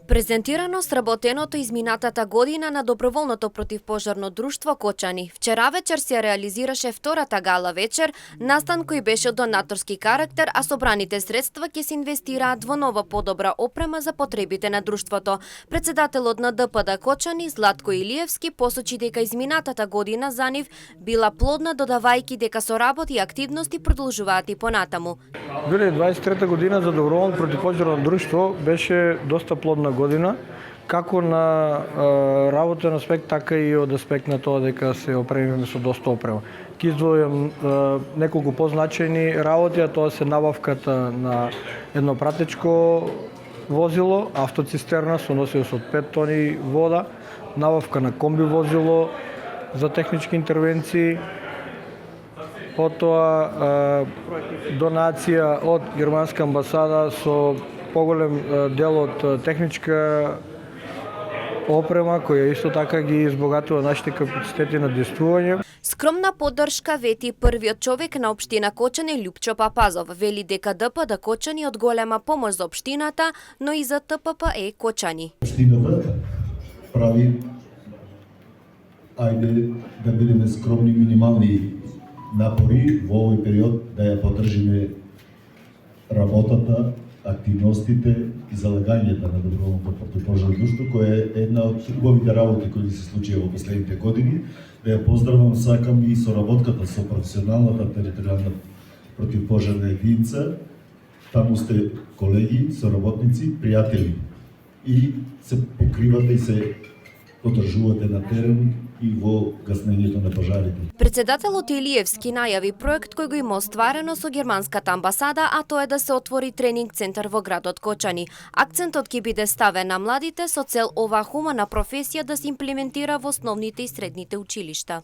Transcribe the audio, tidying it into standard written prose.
Презентирано сработеното изминатата година на доброволното противпожарно друштво Кочани. Вчера вечер се реализираше втората гала вечер, настан кој беше од донаторски карактер, а собраните средства ќе се инвестираат во нова подобра опрема за потребите на друштвото. Председателот на ДПД Кочани Златко Илиевски посочи дека изминатата година за нив била плодна, додавајќи дека со работи и активности продолжуваат и понатаму. 2023 година за доброволно противпожарно друштво беше доста плодна година, како на работен аспект, така и од аспект на тоа дека се опремиме со доста опрема. Ќе издвојам неколку позначајни работи, а тоа се набавката на едно пратечко возило, автоцистерна со носиост од 5 тони вода, набавка на комби возило за технички интервенции, потоа донација од германска амбасада со поголем дел од техничка опрема која исто така ги избогатува нашите капацитети на действување. Скромна поддршка вети првиот човек на општина Кочани Љупчо Папазов. Вели дека ДПД Кочани од голема помош за општината, но и за ТПП Кочани. Општината прави, ајде да бидеме скромни, минимални напори во овој период да ја поддржиме работата, активностите и залагањето на доброволното противпожарно друштво, која е една од убавите работи кои се случија во последните години. Да ја поздравам, сакам и соработката со професионалната територијална противпожарна единица. Таму сте колеги, соработници, пријатели и се покривате и се одржувате на терен и во гаснењето на пожарите. Председателот Илиевски најави проект кој го има остварено со германската амбасада, а тоа е да се отвори тренинг центар во градот Кочани. Акцентот ќе биде ставен на младите со цел оваа хумана професија да се имплементира во основните и средните училишта.